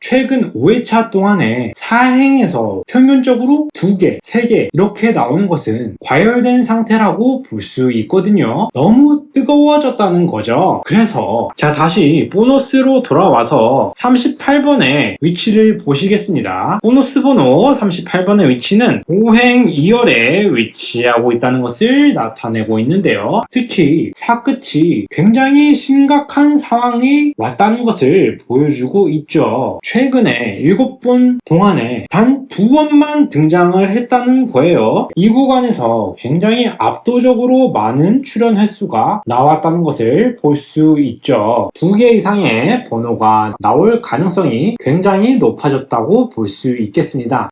최근 5회차 동안에 4행에서 평균적으로 2개, 3개 이렇게 나오는 것은 과열된 상태라고 볼 수 있거든요. 너무 뜨거워졌다는 거죠. 그래서 자, 다시 보너스로 돌아와서 38번의 위치를 보시겠습니다. 보너스 번호 38번의 위치는 5행 2열에 위치하고 있다는 것을 나타내고 있는데요. 특히 사끝이 굉장히 심각한 상황이 왔다는 것을 보여주고 있죠. 최근에 7번 동안에 단 2번만 등장을 했다는 거예요. 이 구간에서 굉장히 압도적으로 많은 출연 횟수가 나왔다는 것을 볼 수 있죠. 2개 이상의 번호가 나올 가능성이 굉장히 높아졌다고 볼 수 있겠습니다.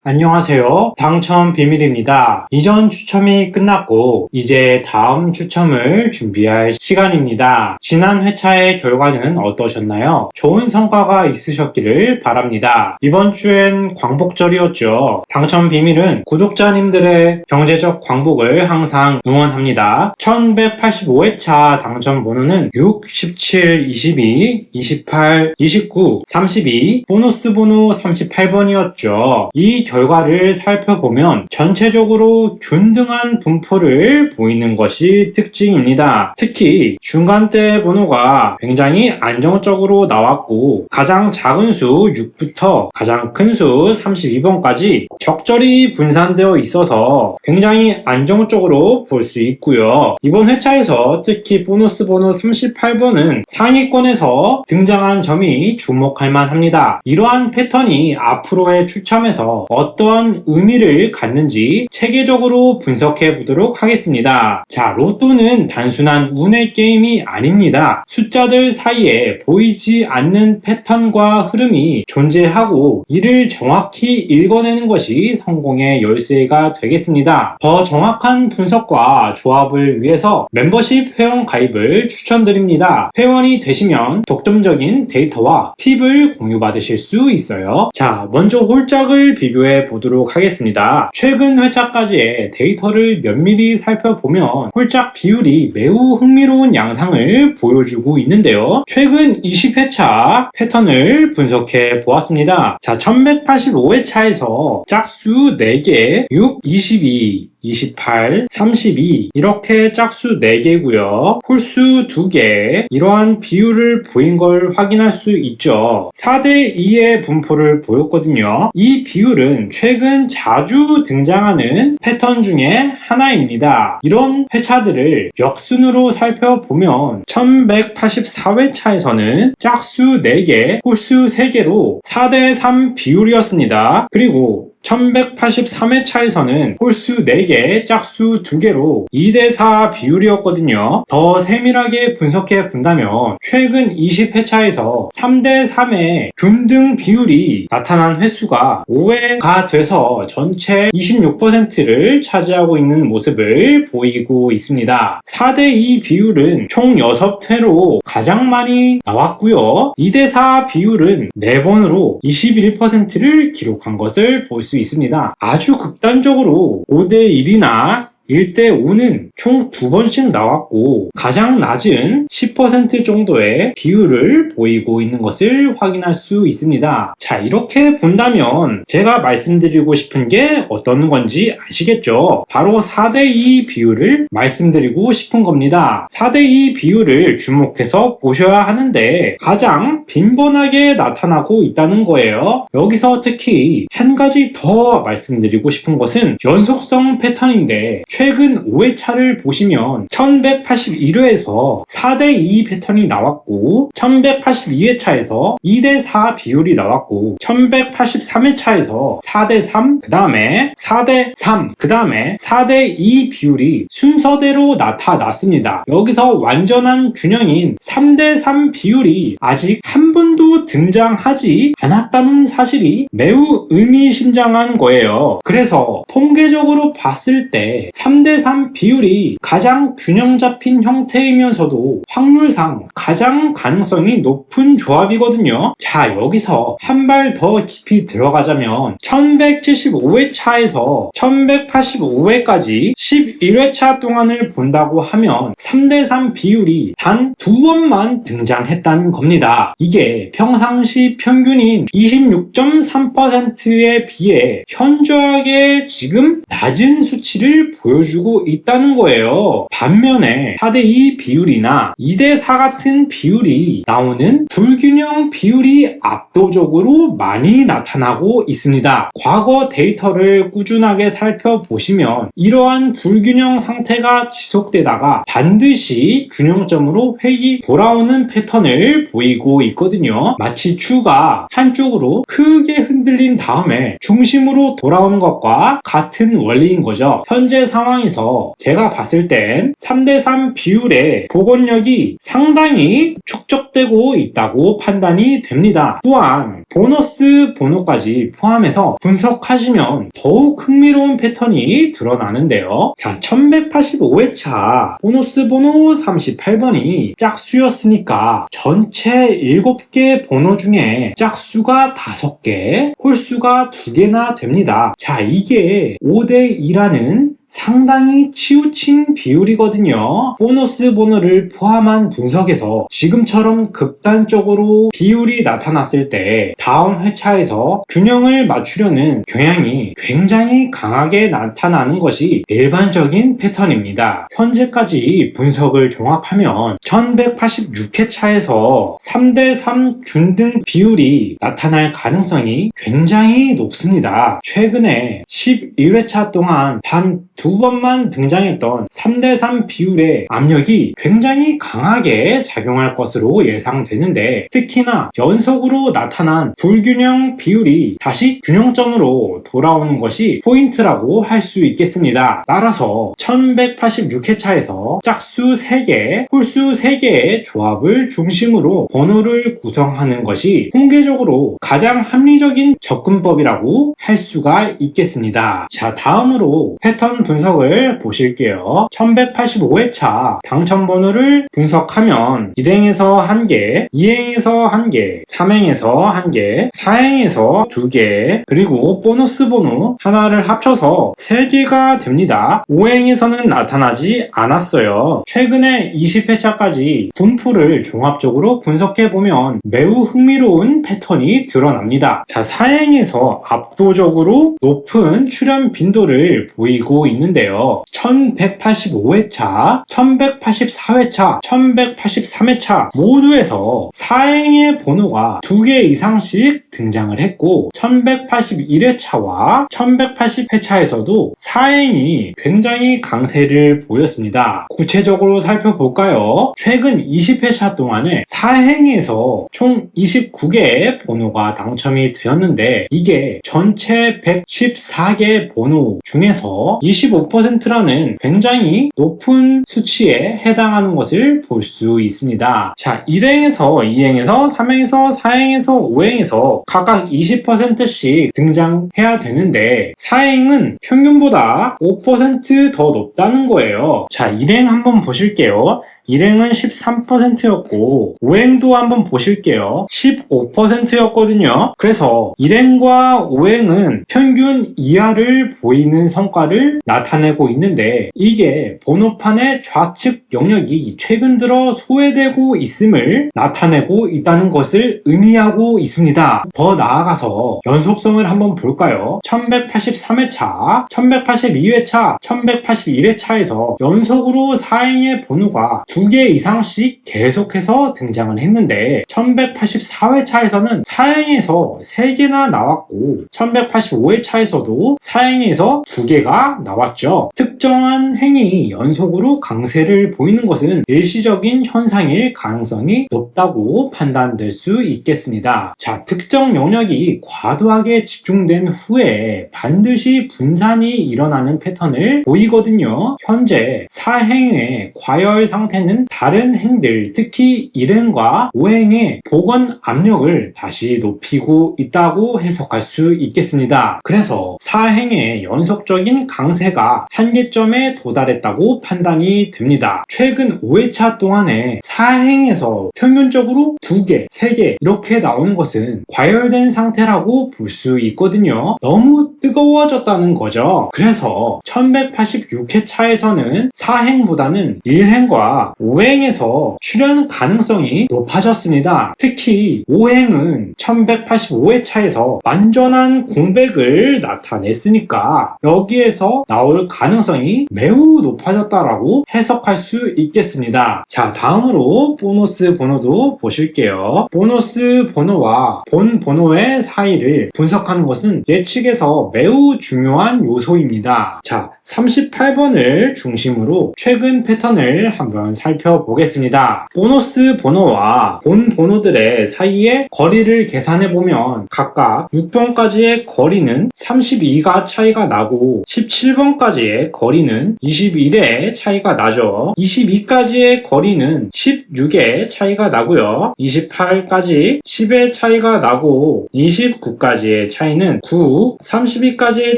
안녕하세요. 당첨 비밀입니다. 이전 추첨이 끝났고 이제 다음 추첨을 준비할 시간입니다. 지난 회차의 결과는 어떠셨나요? 좋은 성과가 있으셨기를 바랍니다. 이번 주엔 광복절이었죠. 당첨 비밀은 구독자님들의 경제적 광복을 항상 응원합니다. 1185회차 당첨 번호는 6, 17, 22, 28, 29, 32, 보너스 번호 38번이었죠. 이 결과를 살펴보면 전체적으로 균등한 분포를 보이는 것이 특징입니다. 특히 중간대 번호가 굉장히 안정적으로 나왔고 가장 작은 수 6부터 가장 큰 수 32번까지 적절히 분산되어 있어서 굉장히 안정적으로 볼 수 있고요. 이번 회차에서 특히 보너스 번호 38번은 상위권에서 등장한 점이 주목할 만합니다. 이러한 패턴이 앞으로의 추첨에서 어떠한 의미를 갖는지 체계적으로 분석해 보도록 하겠습니다. 자, 로또는 단순한 운의 게임이 아닙니다. 숫자들 사이에 보이지 않는 패턴과 흐름이 존재하고 이를 정확히 읽어내는 것이 성공의 열쇠가 되겠습니다. 더 정확한 분석과 조합을 위해서 멤버십 회원 가입을 추천드립니다. 회원이 되시면 독점적인 데이터와 팁을 공유받으실 수 있어요. 자, 먼저 홀짝을 비교해 보도록 하겠습니다. 최근 회차까지의 데이터를 면밀히 살펴보면 홀짝 비율이 매우 흥미로운 양상을 보여주고 있는데요. 최근 20회차 패턴을 분석해 보았습니다. 자, 1185회차에서 짝수 4개, 6, 22, 28, 32 이렇게 짝수 4개고요. 홀수 2개 이러한 비율을 보인 걸 확인할 수 있죠. 4대2의 분포를 보였거든요. 이 비율은 최근 자주 등장하는 패턴 중에 하나입니다. 이런 회차들을 역순으로 살펴보면 1184회차에서는 짝수 4개, 홀수 3개로 4대3 비율이었습니다. 그리고 1183회차에서는 홀수 4개, 짝수 2개로 2대4 비율이었거든요. 더 세밀하게 분석해 본다면 최근 20회차에서 3대3의 균등 비율이 나타난 횟수가 5회가 돼서 전체 26%를 차지하고 있는 모습을 보이고 있습니다. 4대2 비율은 총 6회로 가장 많이 나왔고요. 2대4 비율은 4번으로 21%를 기록한 것을 볼 수 있습니다. 아주 극단적으로 5대1이나 1대5는 총 2번씩 나왔고 가장 낮은 10% 정도의 비율을 보이고 있는 것을 확인할 수 있습니다. 자, 이렇게 본다면 제가 말씀드리고 싶은 게 어떤 건지 아시겠죠? 바로 4대2 비율을 말씀드리고 싶은 겁니다. 4대2 비율을 주목해서 보셔야 하는데 가장 빈번하게 나타나고 있다는 거예요. 여기서 특히 한 가지 더 말씀드리고 싶은 것은 연속성 패턴인데 최근 5회차를 보시면 1181회에서 4대2 패턴이 나왔고 1182회차에서 2대4 비율이 나왔고 1183회차에서 4대3 그 다음에 4대3 그 다음에 4대2 비율이 순서대로 나타났습니다. 여기서 완전한 균형인 3대3 비율이 아직 한 번도 등장하지 않았다는 사실이 매우 의미심장한 거예요. 그래서 통계적으로 봤을 때 3대3 비율이 가장 균형 잡힌 형태이면서도 확률상 가장 가능성이 높은 조합이거든요. 자, 여기서 한 발 더 깊이 들어가자면 1175회차에서 1185회까지 11회차 동안을 본다고 하면 3대3 비율이 단 2번만 등장했다는 겁니다. 이게 평상시 평균인 26.3%에 비해 현저하게 지금 낮은 수치를 보여주고 있다는 거예요. 반면에 4대2 비율이나 2대4 같은 비율이 나오는 불균형 비율이 압도적으로 많이 나타나고 있습니다. 과거 데이터를 꾸준하게 살펴보시면 이러한 불균형 상태가 지속되다가 반드시 균형점으로 획이 돌아오는 패턴을 보이고 있거든요. 마치 추가 한쪽으로 크게 흔들린 다음에 중심으로 돌아오는 것과 같은 원리인 거죠. 현재 상황에서 제가 봤을 땐 3대3 비율의 복원력이 상당히 축적되고 있다고 판단이 됩니다. 또한 보너스 번호까지 포함해서 분석하시면 더욱 흥미로운 패턴이 드러나는데요. 자, 1185회차 보너스 번호 38번이 짝수였으니까 전체 7개 번호 중에 짝수가 5개, 홀수가 2개나 됩니다. 자, 이게 5대2라는 상당히 치우친 비율이거든요. 보너스 번호를 포함한 분석에서 지금처럼 극단적으로 비율이 나타났을 때 다음 회차에서 균형을 맞추려는 경향이 굉장히 강하게 나타나는 것이 일반적인 패턴입니다. 현재까지 분석을 종합하면 1186회차에서 3대3 균등 비율이 나타날 가능성이 굉장히 높습니다. 최근에 11회차 동안 단 2번만 등장했던 3대3 비율의 압력이 굉장히 강하게 작용할 것으로 예상되는데, 특히나 연속으로 나타난 불균형 비율이 다시 균형점으로 돌아오는 것이 포인트라고 할 수 있겠습니다. 따라서 1186회차에서 짝수 3개, 홀수 3개의 조합을 중심으로 번호를 구성하는 것이 통계적으로 가장 합리적인 접근법이라고 할 수가 있겠습니다. 자, 다음으로 패턴 분석을 보실게요. 1185회차 당첨번호를 분석하면 1행에서 1개, 2행에서 1개, 3행에서 1개, 4행에서 2개, 그리고 보너스 번호 하나를 합쳐서 3개가 됩니다. 5행에서는 나타나지 않았어요. 최근에 20회차까지 분포를 종합적으로 분석해보면 매우 흥미로운 패턴이 드러납니다. 자, 4행에서 압도적으로 높은 출현 빈도를 보이고 있는데요. 1185회차, 1184회차, 1183회차 모두에서 4행의 번호가 2개 이상씩 등장을 했고, 1181회차와 1180회차에서도 4행이 굉장히 강세를 보였습니다. 구체적으로 살펴볼까요? 최근 20회차 동안에 4행에서 총 29개의 번호가 당첨이 되었는데, 이게 전체 114개 번호 중에서 25%라는 굉장히 높은 수치에 해당하는 것을 볼 수 있습니다. 자, 1행에서 2행에서 3행에서 4행에서 5행에서 각각 20%씩 등장해야 되는데, 4행은 평균보다 5% 더 높다는 거예요. 자, 1행 한번 보실게요. 1행은 13%였고 5행도 한번 보실게요. 15%였거든요. 그래서 1행과 5행은 평균 이하를 보이는 성과를 나타내고 있는데, 이게 번호판의 좌측 영역이 최근 들어 소외되고 있음을 나타내고 있다는 것을 의미하고 있습니다. 더 나아가서 연속성을 한번 볼까요? 1183회차, 1182회차, 1181회차에서 연속으로 4행의 번호가 2개 이상씩 계속해서 등장을 했는데, 1184회차에서는 4행에서 3개나 나왔고 1185회차에서도 4행에서 2개가 나왔죠. 특정한 행이 연속으로 강세를 보이는 것은 일시적인 현상일 가능성이 높다고 판단될 수 있겠습니다. 자, 특정 영역이 과도하게 집중된 후에 반드시 분산이 일어나는 패턴을 보이거든요. 현재 4행의 과열 상태는 회차에는 다른 행들, 특히 1행과 5행의 복원 압력을 다시 높이고 있다고 해석할 수 있겠습니다. 그래서 4행의 연속적인 강세가 한계점에 도달했다고 판단이 됩니다. 최근 5회차 동안에 4행에서 평균적으로 2개, 3개 이렇게 나오는 것은 과열된 상태라고 볼 수 있거든요. 너무 뜨거워졌다는 거죠. 그래서 1186회차에서는 4행보다는 1행과 5행에서 출현 가능성이 높아졌습니다. 특히 5행은 1185회차에서 완전한 공백을 나타냈으니까 여기에서 나올 가능성이 매우 높아졌다라고 해석할 수 있겠습니다. 자, 다음으로 보너스 번호도 보실게요. 보너스 번호와 본 번호의 사이를 분석하는 것은 예측에서 매우 중요한 요소입니다. 자, 38번을 중심으로 최근 패턴을 한번 살펴보겠습니다. 보너스 번호와 본 번호들의 사이의 거리를 계산해보면 각각 6번까지의 거리는 32가 차이가 나고 17번까지의 거리는 21의 차이가 나죠. 22까지의 거리는 16의 차이가 나고요. 28까지 10의 차이가 나고 29까지의 차이는 9, 32까지의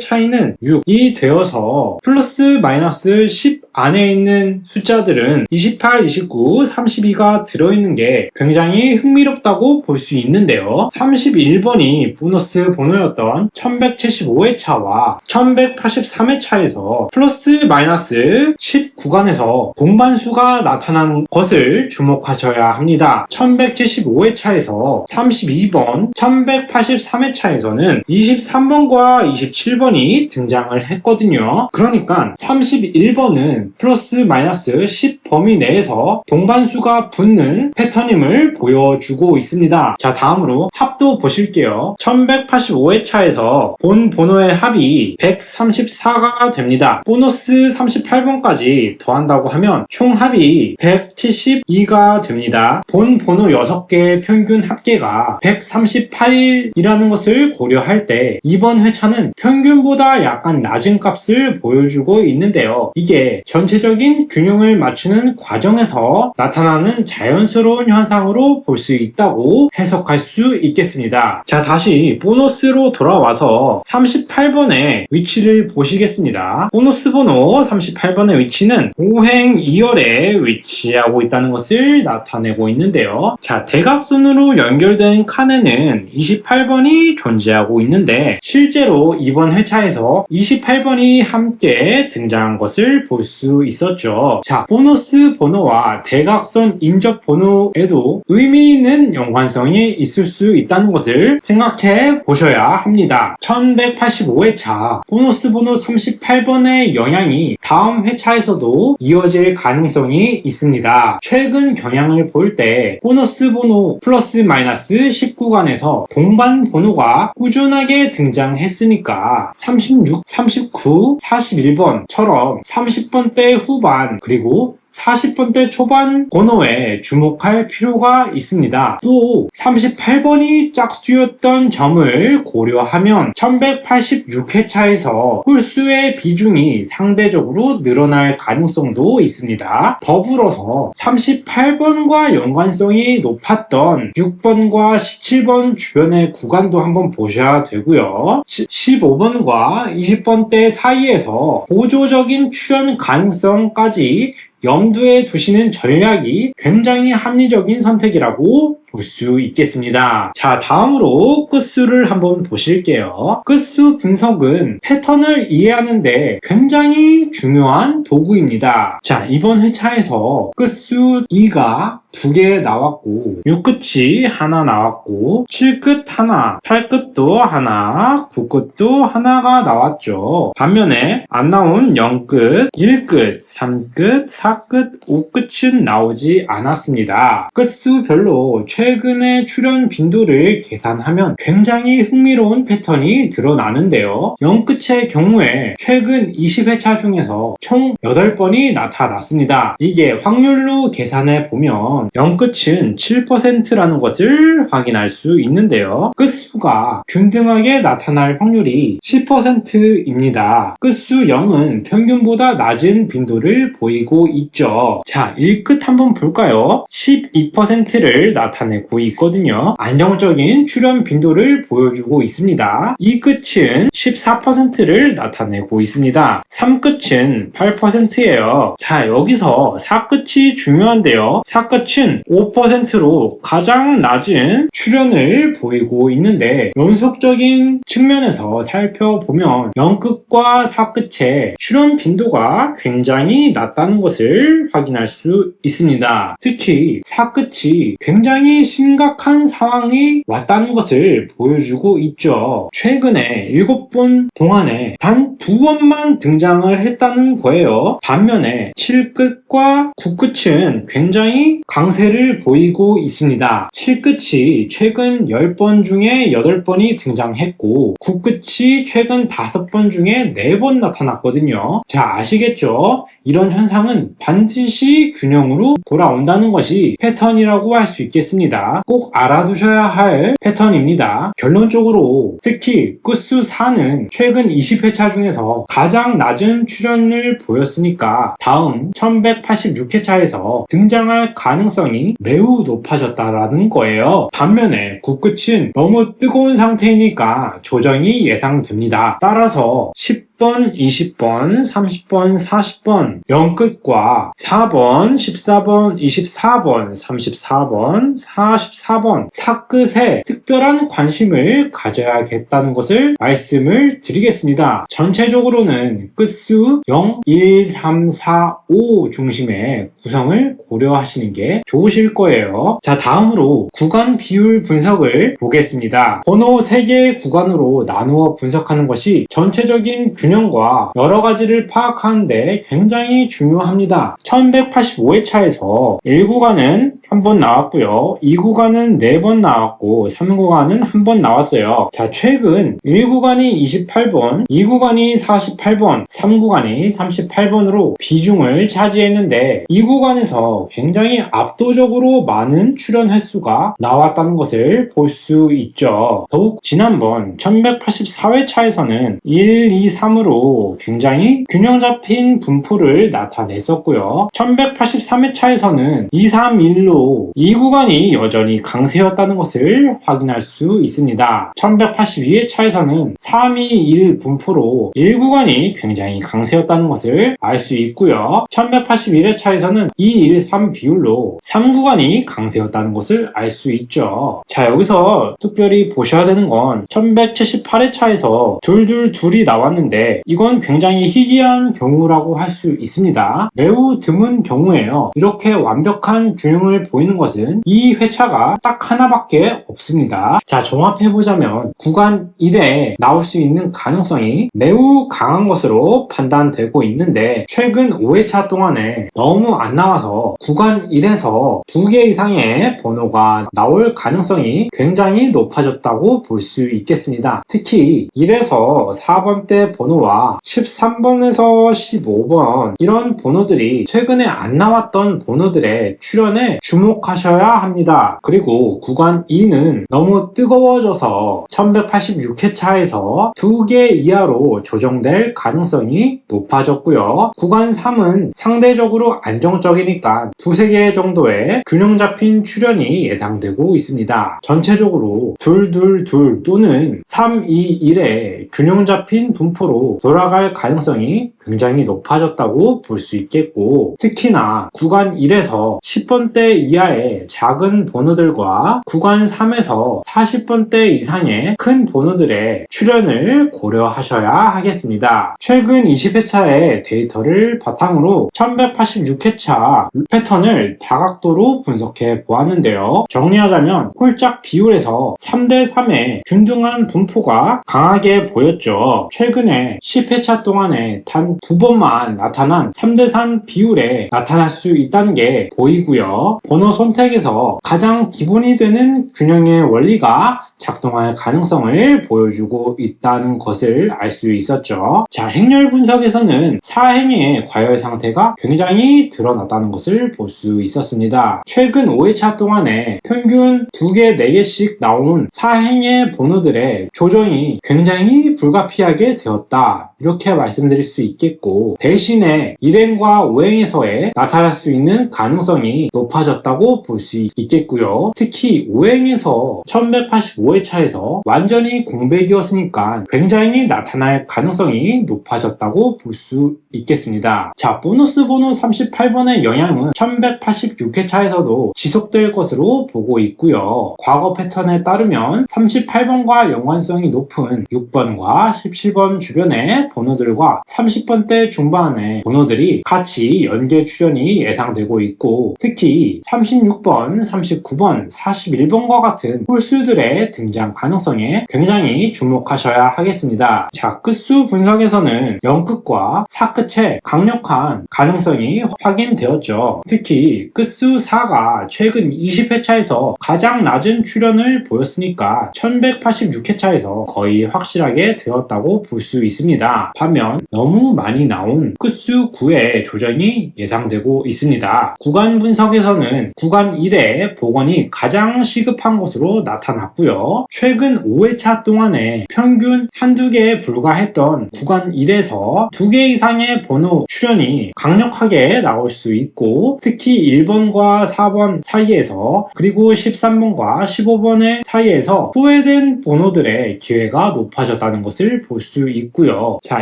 차이는 6이 되어서 플러스 마이너스 10 안에 있는 숫자들은 28, 29, 32가 들어있는 게 굉장히 흥미롭다고 볼 수 있는데요. 31번이 보너스 번호였던 1175회차와 1183회차에서 플러스 마이너스 10 구간에서 동반수가 나타난 것을 주목하셔야 합니다. 1175회차에서 32번, 1183회차에서는 23번과 27번이 등장을 했거든요. 그러니까 31번은 플러스 마이너스 10 범위 내에서 동반수가 붙는 패턴임을 보여주고 있습니다. 자, 다음으로 합도 보실게요. 1185회차에서 본 번호의 합이 134가 됩니다. 보너스 38번까지 더한다고 하면 총 합이 172가 됩니다. 본 번호 6개의 평균 합계가 138이라는 것을 고려할 때 이번 회차는 평균보다 약간 낮은 값을 보여주고 있는데요. 이게 전체적인 균형을 맞추는 과정에서 나타나는 자연스러운 현상으로 볼 수 있다고 해석할 수 있겠습니다. 자, 다시 보너스로 돌아와서 38번의 위치를 보시겠습니다. 보너스 번호 38번의 위치는 5행 2열에 위치하고 있다는 것을 나타내고 있는데요. 자, 대각선으로 연결된 칸에는 28번이 존재하고 있는데 실제로 이번 회차에서 28번이 함께 등장한 것을 볼 수 있었죠. 자, 보너스 번호와 대각선 인접 번호에도 의미 있는 연관성이 있을 수 있다는 것을 생각해 보셔야 합니다. 1185회차 보너스 번호 38번의 영향이 다음 회차에서도 이어질 가능성이 있습니다. 최근 경향을 볼 때 보너스 번호 플러스 마이너스 10 구간에서 동반 번호가 꾸준하게 등장했으니까 36, 39, 41번처럼 30번대 후반 그리고 40번대 초반 번호에 주목할 필요가 있습니다. 또 38번이 짝수였던 점을 고려하면 1186회차에서 홀수의 비중이 상대적으로 늘어날 가능성도 있습니다. 더불어서 38번과 연관성이 높았던 6번과 17번 주변의 구간도 한번 보셔야 되고요. 15번과 20번대 사이에서 보조적인 출현 가능성까지 염두에 두시는 전략이 굉장히 합리적인 선택이라고 볼 수 있겠습니다. 자, 다음으로 끝수를 한번 보실게요. 끝수 분석은 패턴을 이해하는데 굉장히 중요한 도구입니다. 자, 이번 회차에서 끝수 2가 2개 나왔고 6끝이 하나 나왔고 7끝 하나, 8끝도 하나, 9끝도 하나가 나왔죠. 반면에 안 나온 0끝, 1끝, 3끝, 4끝, 5끝은 나오지 않았습니다. 끝수별로 최근의 출연 빈도를 계산하면 굉장히 흥미로운 패턴이 드러나는데요. 0끝의 경우에 최근 20회차 중에서 총 8번이 나타났습니다. 이게 확률로 계산해 보면 0끝은 7%라는 것을 확인할 수 있는데요. 끝수가 균등하게 나타날 확률이 10%입니다. 끝수 0은 평균보다 낮은 빈도를 보이고 있죠. 자, 1끝 한번 볼까요? 12%를 나타내고 있거든요. 안정적인 출연 빈도를 보여주고 있습니다. 2끝은 14%를 나타내고 있습니다. 3끝은 8%예요. 자, 여기서 4끝이 중요한데요. 4끝은 5%로 가장 낮은 출연을 보이고 있는데 연속적인 측면에서 살펴보면 0끝과 4끝의 출연 빈도가 굉장히 낮다는 것을 확인할 수 있습니다. 특히 4끝이 굉장히 심각한 상황이 왔다는 것을 보여주고 있죠. 최근에 7번 동안에 단 2번만 등장을 했다는 거예요. 반면에 7끝과 9끝은 굉장히 강세를 보이고 있습니다. 7끝이 최근 10번 중에 8번이 등장했고 9끝이 최근 5번 중에 4번 나타났거든요. 자, 아시겠죠? 이런 현상은 반드시 균형으로 돌아온다는 것이 패턴이라고 할 수 있겠습니다. 꼭 알아두셔야 할 패턴입니다. 결론적으로 특히 끝수 4는 최근 20회차 중에서 가장 낮은 출연을 보였으니까 다음 1186회차에서 등장할 가능성이 매우 높아졌다라는 거예요. 반면에 9끝은 너무 뜨거운 상태이니까 조정이 예상됩니다. 따라서 10번, 20번, 30번, 40번, 0끝과 4번, 14번, 24번, 34번, 44번, 4끝에 특별한 관심을 가져야겠다는 것을 말씀을 드리겠습니다. 전체적으로는 끝수 0, 1, 3, 4, 5 중심의 구성을 고려하시는 게 좋으실 거예요. 자, 다음으로 구간 비율 분석을 보겠습니다. 번호 3개의 구간으로 나누어 분석하는 것이 전체적인 균형과 여러 가지를 파악하는데 굉장히 중요합니다. 1185회차에서 1구간은 한 번 나왔고요. 2구간은 4번 나왔고 3구간은 한 번 나왔어요. 자, 최근 1구간이 28번, 2구간이 48번, 3구간이 38번으로 비중을 차지했는데 2구간에서 굉장히 압도적으로 많은 출연 횟수가 나왔다는 것을 볼 수 있죠. 더욱 지난번 1184회차에서는 1, 2, 3으로 굉장히 균형 잡힌 분포를 나타냈었고요. 1183회차에서는 2, 3, 1로 이 구간이 여전히 강세였다는 것을 확인할 수 있습니다. 1182회차에서는 3, 2, 1 분포로 1구간이 굉장히 강세였다는 것을 알 수 있고요. 1181회차에서는 2, 1, 3 비율로 3구간이 강세였다는 것을 알 수 있죠. 자, 여기서 특별히 보셔야 되는 건 1178회차에서 둘이 나왔는데 이건 굉장히 희귀한 경우라고 할 수 있습니다. 매우 드문 경우예요. 이렇게 완벽한 균형을 보이는 것은 이 회차가 딱 하나밖에 없습니다. 자, 종합해보자면 구간 1에 나올 수 있는 가능성이 매우 강한 것으로 판단되고 있는데 최근 5회차 동안에 너무 안 나와서 구간 1에서 2개 이상의 번호가 나올 가능성이 굉장히 높아졌다고 볼 수 있겠습니다. 특히 1에서 4번대 번호와 13번에서 15번 이런 번호들이 최근에 안 나왔던 번호들의 출연에 주목하셔야 합니다. 그리고 구간 2는 너무 뜨거워져서 1186회차에서 2개 이하로 조정될 가능성이 높아졌고요. 구간 3은 상대적으로 안정적이니까 2-3개 정도의 균형 잡힌 출연이 예상되고 있습니다. 전체적으로 2-2-2 또는 3-2-1의 균형 잡힌 분포로 돌아갈 가능성이 굉장히 높아졌다고 볼 수 있겠고 특히나 구간 1에서 10번대 이하의 작은 번호들과 구간 3에서 40번대 이상의 큰 번호들의 출연을 고려하셔야 하겠습니다. 최근 20회차의 데이터를 바탕으로 1186회차 패턴을 다각도로 분석해 보았는데요. 정리하자면 홀짝 비율에서 3대3의 균등한 분포가 강하게 보였죠. 최근에 때문에 10회차 동안에 단 2번만 나타난 3대3 비율에 나타날 수 있다는 게 보이고요. 번호 선택에서 가장 기본이 되는 균형의 원리가 작동할 가능성을 보여주고 있다는 것을 알 수 있었죠. 자, 행렬 분석에서는 사행의 과열 상태가 굉장히 드러났다는 것을 볼 수 있었습니다. 최근 5회차 동안에 평균 2개, 4개씩 나온 사행의 번호들의 조정이 굉장히 불가피하게 되었다, 이렇게 말씀드릴 수 있겠고, 대신에 1행과 5행에서의 나타날 수 있는 가능성이 높아졌다고 볼 수 있겠고요. 특히 5행에서 1185회차에서 완전히 공백이었으니까 굉장히 나타날 가능성이 높아졌다고 볼 수 있겠습니다. 자, 보너스 번호 38번의 영향은 1186회차에서도 지속될 것으로 보고 있고요. 과거 패턴에 따르면 38번과 연관성이 높은 6번과 17번 주변의 번호들과 30번대 중반의 번호들이 같이 연계 출현이 예상되고 있고, 특히 36번, 39번, 41번과 같은 홀수들의 등장 가능성에 굉장히 주목하셔야 하겠습니다. 자, 끝수 분석에서는 0끝과 4끝의 강력한 가능성이 확인되었죠. 특히 끝수 4가 최근 20회차에서 가장 낮은 출현을 보였으니까 1186회차에서 거의 확실하게 되었다고 볼 수 있습니다. 반면 너무 많이 나온 끝수 9의 조정이 예상되고 있습니다. 구간 분석에서는 구간 1의 복원이 가장 시급한 것으로 나타났고요. 최근 5회차 동안에 평균 한두 개에 불과했던 구간 1에서 2개 이상의 번호 출현이 강력하게 나올 수 있고, 특히 1번과 4번 사이에서, 그리고 13번과 15번의 사이에서 소외된 번호들의 기회가 높아졌다는 것을 볼 수 있고요. 자,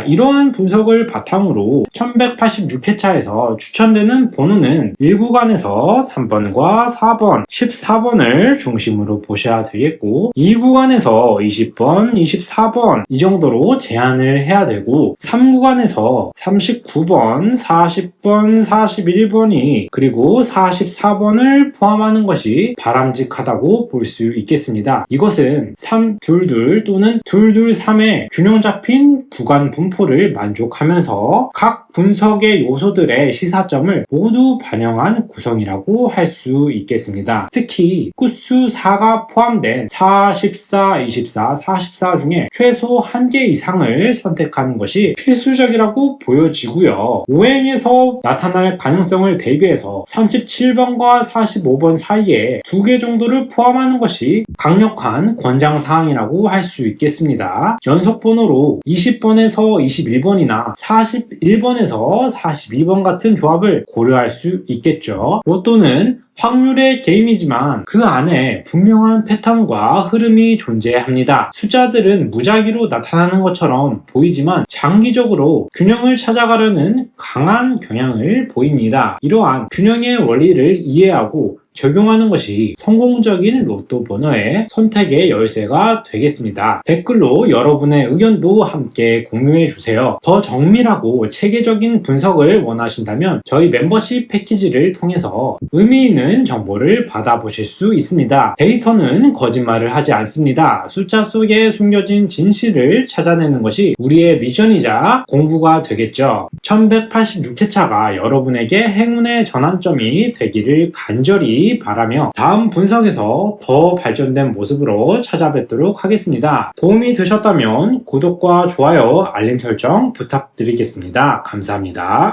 이러한 분석을 바탕으로 1186회차에서 추천되는 번호는 1구간에서 3번과 4번, 14번을 중심으로 보셔야 되겠고, 2구간에서 20번, 24번 이 정도로 제한을 해야 되고, 3구간에서 39번, 40번, 41번이 그리고 44번을 포함하는 것이 바람직하다고 볼 수 있겠습니다. 이것은 322 또는 223의 균형 잡힌 구간 분포를 만족하면서 각 분석의 요소들의 시사점을 모두 반영한 구성이라고 할 수 있겠습니다. 특히 끝수 4가 포함된 4, 14, 24, 44 중에 최소 1개 이상을 선택하는 것이 필수적이라고 보여지고요. 5행에서 나타날 가능성을 대비해서 37번과 45번 사이에 2개 정도를 포함하는 것이 강력한 권장사항이라고 할 수 있겠습니다. 연속번호로 20번에서 21번이나 41번에서 42번 같은 조합을 고려할 수 있겠죠. 로또는 확률의 게임이지만 그 안에 분명한 패턴과 흐름이 존재합니다. 숫자들은 무작위로 나타나는 것처럼 보이지만 장기적으로 균형을 찾아가려는 강한 경향을 보입니다. 이러한 균형의 원리를 이해하고 적용하는 것이 성공적인 로또 번호의 선택의 열쇠가 되겠습니다. 댓글로 여러분의 의견도 함께 공유해 주세요. 더 정밀하고 체계적인 분석을 원하신다면 저희 멤버십 패키지를 통해서 의미 있는 정보를 받아보실 수 있습니다. 데이터는 거짓말을 하지 않습니다. 숫자 속에 숨겨진 진실을 찾아내는 것이 우리의 미션이자 공부가 되겠죠. 1186회차가 여러분에게 행운의 전환점이 되기를 간절히 바라며 다음 분석에서 더 발전된 모습으로 찾아뵙도록 하겠습니다. 도움이 되셨다면 구독과 좋아요, 알림 설정 부탁드리겠습니다. 감사합니다.